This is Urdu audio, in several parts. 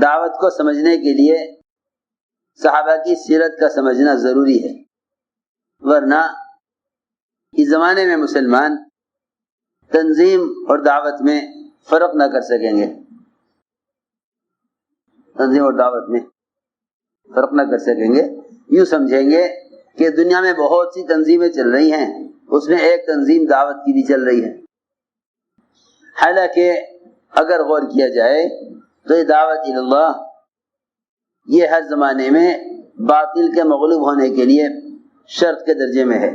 دعوت کو سمجھنے کے لیے صحابہ کی سیرت کا سمجھنا ضروری ہے، ورنہ اس زمانے میں مسلمان تنظیم اور دعوت میں فرق نہ کر سکیں گے، تنظیم اور دعوت میں فرق نہ کر سکیں گے۔ یوں سمجھیں گے کہ دنیا میں بہت سی تنظیمیں چل رہی ہیں، اس میں ایک تنظیم دعوت کی بھی چل رہی ہے، حالانکہ اگر غور کیا جائے تو یہ دعوت اللہ یہ ہر زمانے میں باطل کے مغلوب ہونے کے لیے شرط کے درجے میں ہے،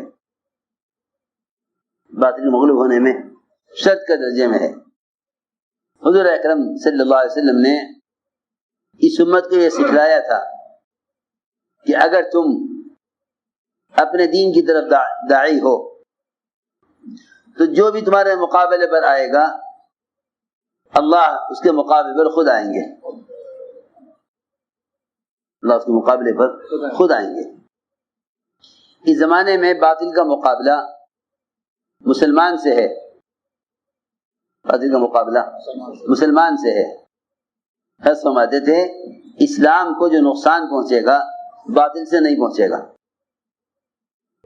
باطل کے مغلوب ہونے میں شرط کے درجے میں ہے۔ حضور اکرم صلی اللہ علیہ وسلم نے اس امت کو یہ سکھلایا تھا کہ اگر تم اپنے دین کی طرف داعی ہو تو جو بھی تمہارے مقابلے پر آئے گا اللہ اس کے مقابلے پر خود آئیں گے، اللہ اس کے مقابلے پر خود آئیں گے۔ اس زمانے میں باطل کا مقابلہ مسلمان سے ہے، باطل کا مقابلہ مسلمان سے ہے۔ حضرت فرماتے تھے اسلام کو جو نقصان پہنچے گا باطل سے نہیں پہنچے گا،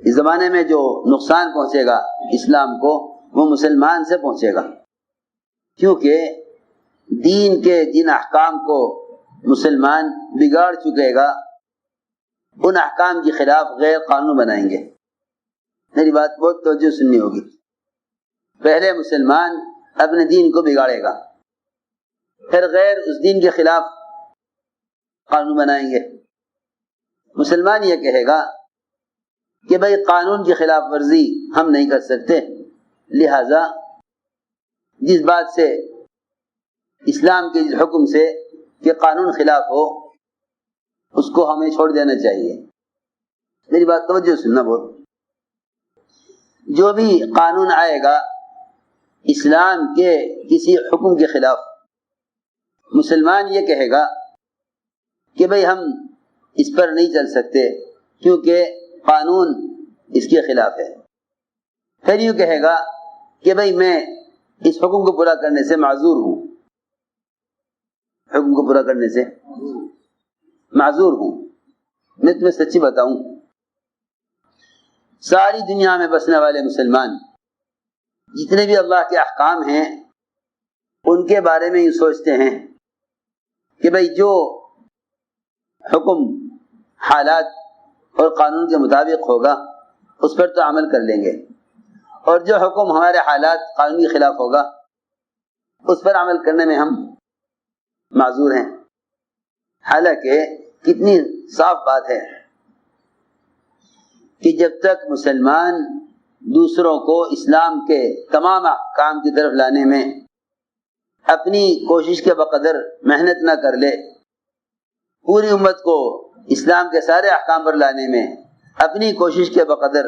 اس زمانے میں جو نقصان پہنچے گا اسلام کو وہ مسلمان سے پہنچے گا، کیونکہ دین کے جن احکام کو مسلمان بگاڑ چکے گا ان احکام کے خلاف غیر قانون بنائیں گے۔ میری بات بہت توجہ سننی ہوگی۔ پہلے مسلمان اپنے دین کو بگاڑے گا، پھر غیر اس دین کے خلاف قانون بنائیں گے۔ مسلمان یہ کہے گا کہ بھئی قانون کی خلاف ورزی ہم نہیں کر سکتے، لہذا جس بات سے اسلام کے حکم سے کہ قانون خلاف ہو اس کو ہمیں چھوڑ دینا چاہیے۔ میری بات توجہ سننا بہت، جو بھی قانون آئے گا اسلام کے کسی حکم کے خلاف مسلمان یہ کہے گا کہ بھئی ہم اس پر نہیں چل سکتے کیونکہ قانون اس کے خلاف ہے، پھر یوں کہے گا کہ بھئی میں اس حکم کو پورا کرنے سے معذور ہوں، حکم کو پورا کرنے سے معذور ہوں۔ میں تمہیں سچی بتاؤں، ساری دنیا میں بسنے والے مسلمان جتنے بھی اللہ کے احکام ہیں ان کے بارے میں یہ سوچتے ہیں کہ بھئی جو حکم حالات اور قانون کے مطابق ہوگا اس پر تو عمل کر لیں گے، اور جو حکم ہمارے حالات قانون کے خلاف ہوگا اس پر عمل کرنے میں ہم معذور ہیں۔ حالانکہ کتنی صاف بات ہے کہ جب تک مسلمان دوسروں کو اسلام کے تمام احکام کی طرف لانے میں اپنی کوشش کے بقدر محنت نہ کر لے، پوری امت کو اسلام کے سارے احکام پر لانے میں اپنی کوشش کے بقدر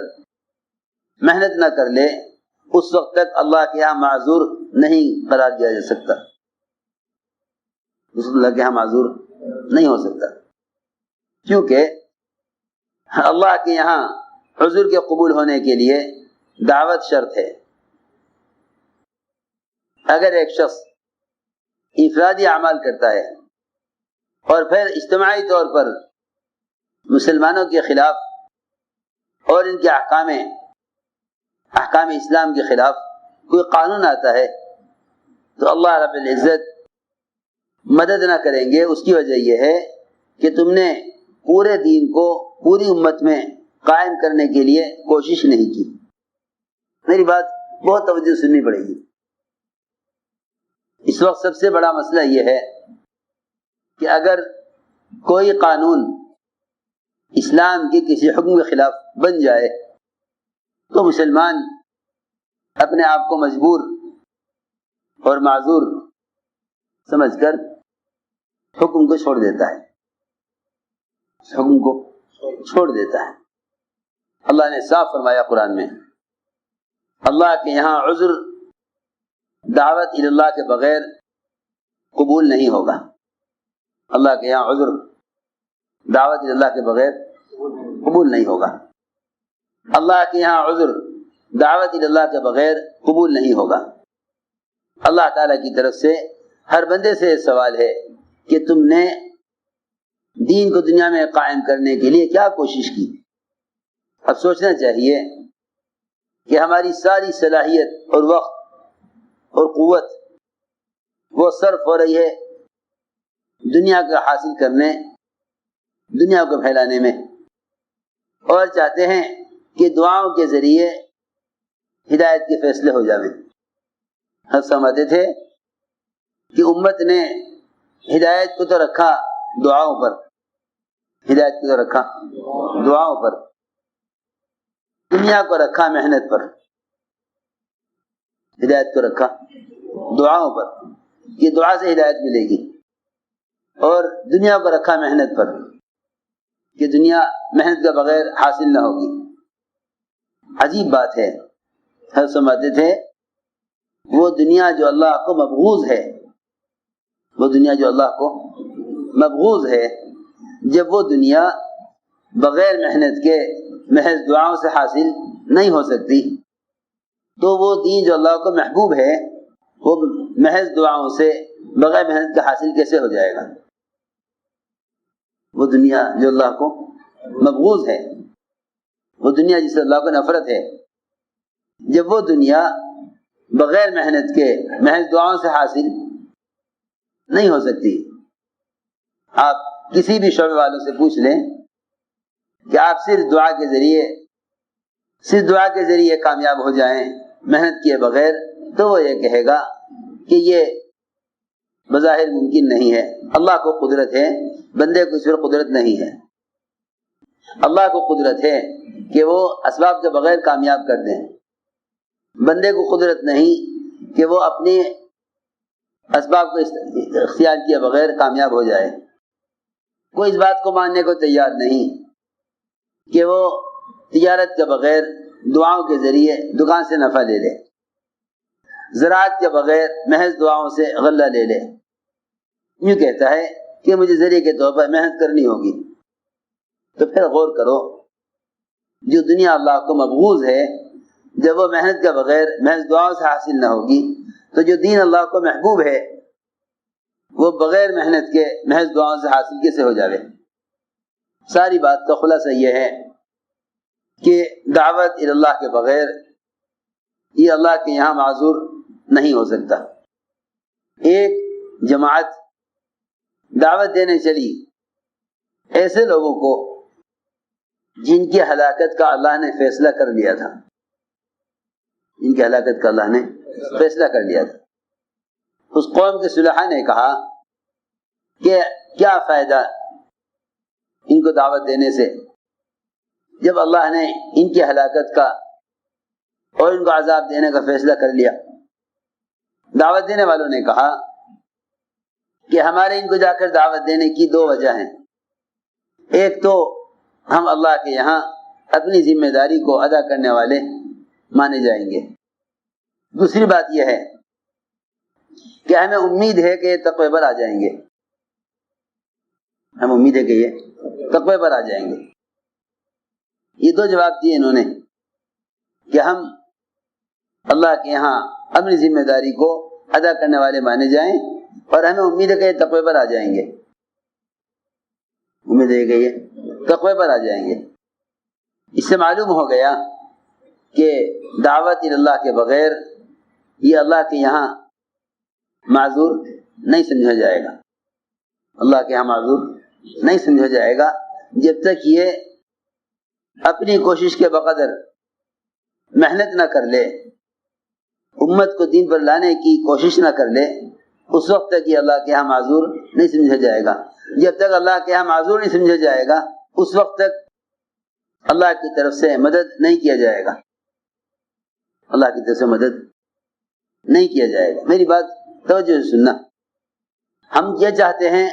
محنت نہ کر لے، اس وقت تک اللہ کے یہاں معذور نہیں قرار دیا جا سکتا، اس اللہ کے یہاں معذور نہیں ہو سکتا، کیونکہ اللہ کے یہاں عذر کے قبول ہونے کے لیے دعوت شرط ہے۔ اگر ایک شخص انفرادی اعمال کرتا ہے اور پھر اجتماعی طور پر مسلمانوں کے خلاف اور ان کے احکام اسلام کے خلاف کوئی قانون آتا ہے تو اللہ رب العزت مدد نہ کریں گے۔ اس کی وجہ یہ ہے کہ تم نے پورے دین کو پوری امت میں قائم کرنے کے لیے کوشش نہیں کی۔ میری بات بہت توجہ سننی پڑے گی۔ اس وقت سب سے بڑا مسئلہ یہ ہے کہ اگر کوئی قانون اسلام کے کسی حکم کے خلاف بن جائے تو مسلمان اپنے آپ کو مجبور اور معذور سمجھ کر حکم کو چھوڑ دیتا ہے، حکم کو چھوڑ دیتا ہے۔ اللہ نے صاف فرمایا قرآن میں، اللہ کے یہاں عذر دعوت اللہ کے بغیر قبول نہیں ہوگا۔ اللہ کے یہاں عذر دعوت اللہ کے بغیر قبول نہیں ہوگا۔ اللہ کے یہاں عذر دعوت اللہ کے بغیر قبول نہیں ہوگا۔ اللہ تعالیٰ کی طرف سے ہر بندے سے یہ سوال ہے کہ تم نے دین کو دنیا میں قائم کرنے کے لیے کیا کوشش کی. اب سوچنا چاہیے کہ ہماری ساری صلاحیت اور وقت اور قوت وہ صرف ہو رہی ہے دنیا کو حاصل کرنے، دنیا کو پھیلانے میں، اور چاہتے ہیں کہ دعاؤں کے ذریعے ہدایت کے فیصلے ہو جائیں. ہم سمجھتے تھے کہ امت نے ہدایت کو تو رکھا دعاؤں پر، ہدایت کو تو رکھا دعاؤں پر، دنیا کو رکھا محنت پر. ہدایت کو رکھا دعاؤں پر کہ دعا سے ہدایت ملے گی، اور دنیا کو رکھا محنت پر کہ دنیا محنت کے بغیر حاصل نہ ہوگی. عجیب بات ہے. ہم سمجھتے تھے وہ دنیا جو اللہ کو مبغوض ہے، وہ دنیا جو اللہ کو مبغوض ہے، جب وہ دنیا بغیر محنت کے محض دعاؤں سے حاصل نہیں ہو سکتی، تو وہ دین جو اللہ کو محبوب ہے وہ محض دعاؤں سے بغیر محنت کے حاصل کیسے ہو جائے گا؟ وہ دنیا جو اللہ کو مبغوض ہے، وہ دنیا جس سے اللہ کو نفرت ہے، جب وہ دنیا بغیر محنت کے محض دعاؤں سے حاصل نہیں ہو سکتی. آپ کسی بھی شعبے والوں سے پوچھ لیں کہ آپ صرف دعا کے ذریعے کامیاب ہو جائیں محنت کیے بغیر، تو وہ یہ کہے گا کہ یہ بظاہر ممکن نہیں ہے. اللہ کو قدرت ہے، بندے کو اس پر قدرت نہیں ہے. اللہ کو قدرت ہے کہ وہ اسباب کے بغیر کامیاب کر دیں، بندے کو قدرت نہیں کہ وہ اپنے اسباب کو اختیار کیے بغیر کامیاب ہو جائے. کوئی اس بات کو ماننے کو تیار نہیں کہ وہ تجارت کے بغیر دعاؤں کے ذریعے دکان سے نفع لے لے، زراعت کے بغیر محض دعاؤں سے غلہ لے لے. یوں کہتا ہے کہ مجھے ذریعے کے طور پر محنت کرنی ہوگی. تو پھر غور کرو، جو دنیا اللہ کو مبغوض ہے، جب وہ محنت کے بغیر محض دعاؤں سے حاصل نہ ہوگی، تو جو دین اللہ کو محبوب ہے وہ بغیر محنت کے محض دعاؤں سے حاصل کیسے ہو جاوے؟ ساری بات کا خلاصہ یہ ہے کہ دعوت اللہ کے بغیر یہ اللہ کے یہاں معذور نہیں ہو سکتا. ایک جماعت دعوت دینے چلی ایسے لوگوں کو جن کی ہلاکت کا اللہ نے فیصلہ کر لیا تھا، جن کی ہلاکت کا اللہ نے فیصلہ کر لیا تھا. اس قوم کے صلحاء نے کہا کہ کیا فائدہ ان کو دعوت دینے سے، جب اللہ نے ان کی ہلاکت کا اور ان کو عذاب دینے کا فیصلہ کر لیا. دعوت دینے والوں نے کہا کہ ہمارے ان کو جا کر دعوت دینے کی دو وجہ ہیں. ایک تو ہم اللہ کے یہاں اپنی ذمہ داری کو ادا کرنے والے مانے جائیں گے. دوسری بات یہ ہے کہ ہمیں امید ہے کہ یہ تقوی پر آ جائیں گے، ہم امید ہے کہ یہ تقوی پر آ جائیں گے. یہ دو جواب دیے انہوں نے کہ ہم اللہ کے یہاں اپنی ذمہ داری کو ادا کرنے والے مانے جائیں، اور ہمیں امید ہے کہ یہ تقوی پر آ جائیں گے. امید ہے کہ یہ تقوی پر آ جائیں گے. اس سے معلوم ہو گیا کہ دعوت اللہ کے بغیر یہ اللہ کے یہاں معذور نہیں سمجھا جائے گا. اللہ کے یہاں معذور نہیں سمجھا جائے گا جب تک یہ اپنی کوشش کے بقدر محنت نہ کر لے، امت کو دین پر لانے کی کوشش نہ کر لے. اس وقت تک یہ اللہ کے یہاں معذور نہیں سمجھا جائے گا. جب تک اللہ کے یہاں معذور نہیں سمجھا جائے گا، اس وقت تک اللہ کی طرف سے مدد نہیں کیا جائے گا. اللہ کی طرف سے مدد نہیں کیا جائے گا. میری بات توجہ سے سننا. ہم یہ چاہتے ہیں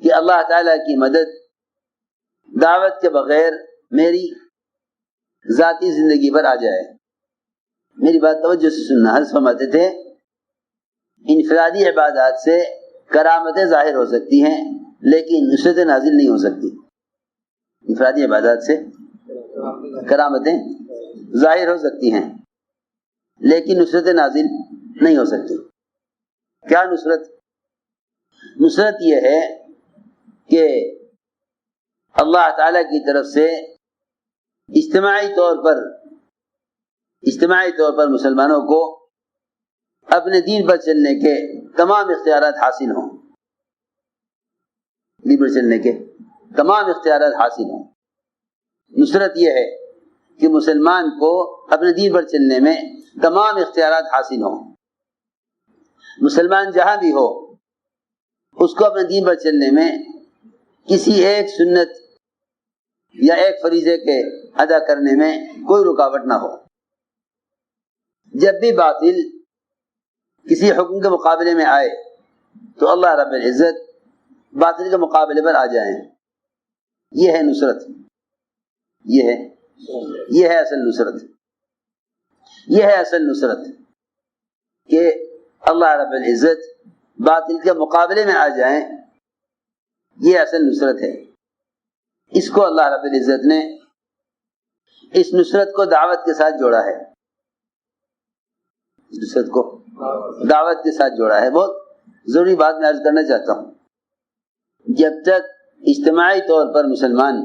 کہ اللہ تعالیٰ کی مدد دعوت کے بغیر میری ذاتی زندگی پر آ جائے. میری بات توجہ سے سننا. حضرت فرماتے تھے انفرادی عبادات سے کرامتیں ظاہر ہو سکتی ہیں لیکن نصرت نازل نہیں ہو سکتی. انفرادی عبادات سے کرامتیں ظاہر ہو سکتی ہیں لیکن نصرت نازل نہیں ہو سکتی. کیا نصرت؟ نصرت یہ ہے کہ اللہ تعالیٰ کی طرف سے اجتماعی طور پر مسلمانوں کو اپنے دین پر چلنے کے تمام اختیارات حاصل ہوں، دین پر چلنے کے تمام اختیارات حاصل ہوں۔ نصرت یہ ہے کہ مسلمان کو اپنے دین پر چلنے میں تمام اختیارات حاصل ہوں۔ مسلمان جہاں بھی ہو اس کو اپنے دین پر چلنے میں کسی ایک سنت یا ایک فریضے کے ادا کرنے میں کوئی رکاوٹ نہ ہو۔ جب بھی باطل کسی حکم کے مقابلے میں آئے تو اللہ رب العزت باطل کے مقابلے پر آ جائیں۔ یہ ہے نصرت، یہ ہے اصل نصرت، یہ ہے اصل نصرت کہ اللہ رب العزت باطل کے مقابلے میں آ جائیں، یہ اصل نصرت ہے۔ اس کو اللہ رب العزت نے اس نصرت کو دعوت کے ساتھ جوڑا ہے، اس نصرت کو دعوت کے ساتھ جوڑا ہے۔ بہت ضروری بات میں عرض کرنا چاہتا ہوں، جب تک اجتماعی طور پر مسلمان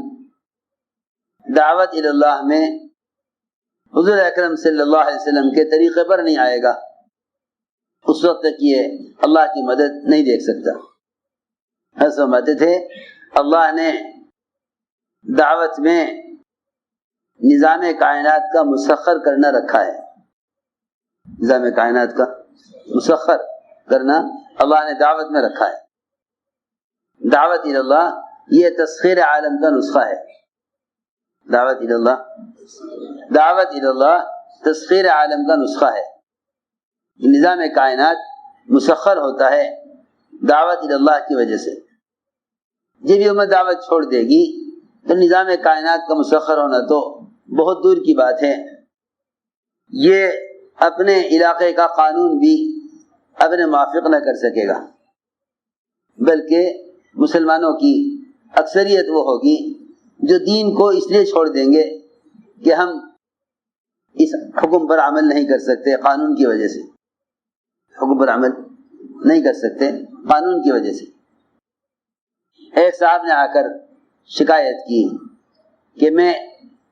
دعوت اللہ میں حضور اکرم صلی اللہ علیہ وسلم کے طریقے پر نہیں آئے گا، اس وقت تک یہ اللہ کی مدد نہیں دیکھ سکتا۔ حضرت فرماتے تھے اللہ نے دعوت میں نظام کائنات کا مسخر کرنا رکھا ہے، نظام کائنات کا مسخر کرنا اللہ نے دعوت میں رکھا ہے۔ دعوت اللہ یہ تسخیر عالم کا نسخہ ہے۔ دعوت اللہ تسخیر عالم کا نسخہ ہے۔ نظام کائنات مسخر ہوتا ہے دعوت اللہ کی وجہ سے۔ جب یہ امت دعوت چھوڑ دے گی تو نظام کائنات کا مسخر ہونا تو بہت دور کی بات ہے۔ یہ اپنے علاقے کا قانون بھی اپنے موافق نہ کر سکے گا، بلکہ مسلمانوں کی اکثریت وہ ہوگی جو دین کو اس لیے چھوڑ دیں گے کہ ہم اس حکم پر عمل نہیں کر سکتے قانون کی وجہ سے، حکم پر عمل نہیں کر سکتے قانون کی وجہ سے۔ ایک صاحب نے آ کر شکایت کی کہ میں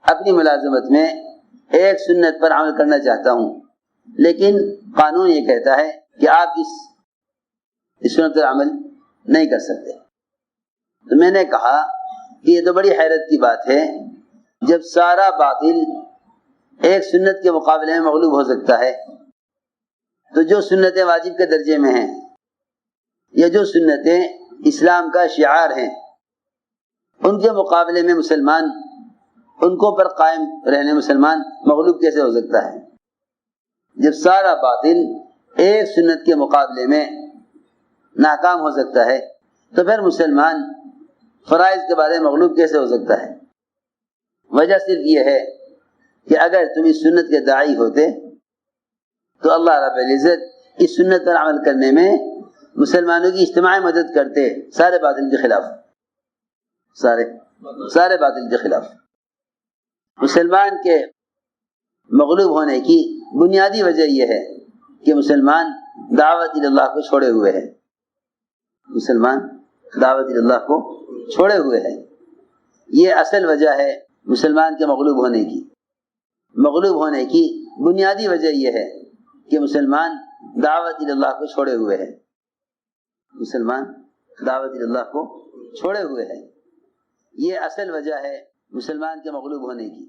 اپنی ملازمت میں ایک سنت پر عمل کرنا چاہتا ہوں، لیکن قانون یہ کہتا ہے کہ آپ اس سنت پر عمل نہیں کر سکتے۔ تو میں نے کہا کہ یہ تو بڑی حیرت کی بات ہے، جب سارا باطل ایک سنت کے مقابلے میں مغلوب ہو سکتا ہے تو جو سنتیں واجب کے درجے میں ہیں یا جو سنتیں اسلام کا شعار ہیں ان کے مقابلے میں مسلمان ان کو پر قائم رہنے مسلمان مغلوب کیسے ہو سکتا ہے؟ جب سارا باطل ایک سنت کے مقابلے میں ناکام ہو سکتا ہے تو پھر مسلمان فرائض کے بارے میں مغلوب کیسے ہو سکتا ہے؟ وجہ صرف یہ ہے کہ اگر تم اس سنت کے داعی ہوتے تو اللہ رب العزت اس سنت پر عمل کرنے میں مسلمانوں کی اجتماعی مدد کرتے سارے باطل کے خلاف، سارے باطل کے خلاف۔ مسلمان کے مغلوب ہونے کی بنیادی وجہ یہ ہے کہ مسلمان دعوت اللہ کو چھوڑے ہوئے ہے، مسلمان دعوت اللہ کو چھوڑے ہوئے ہے۔ یہ اصل وجہ ہے مسلمان کے مغلوب ہونے کی بنیادی وجہ یہ ہے کہ مسلمان دعوت اللہ کو چھوڑے ہوئے ہے، مسلمان دعوت اللہ کو چھوڑے ہوئے ہے۔ یہ اصل وجہ ہے مسلمان کے مغلوب ہونے کی۔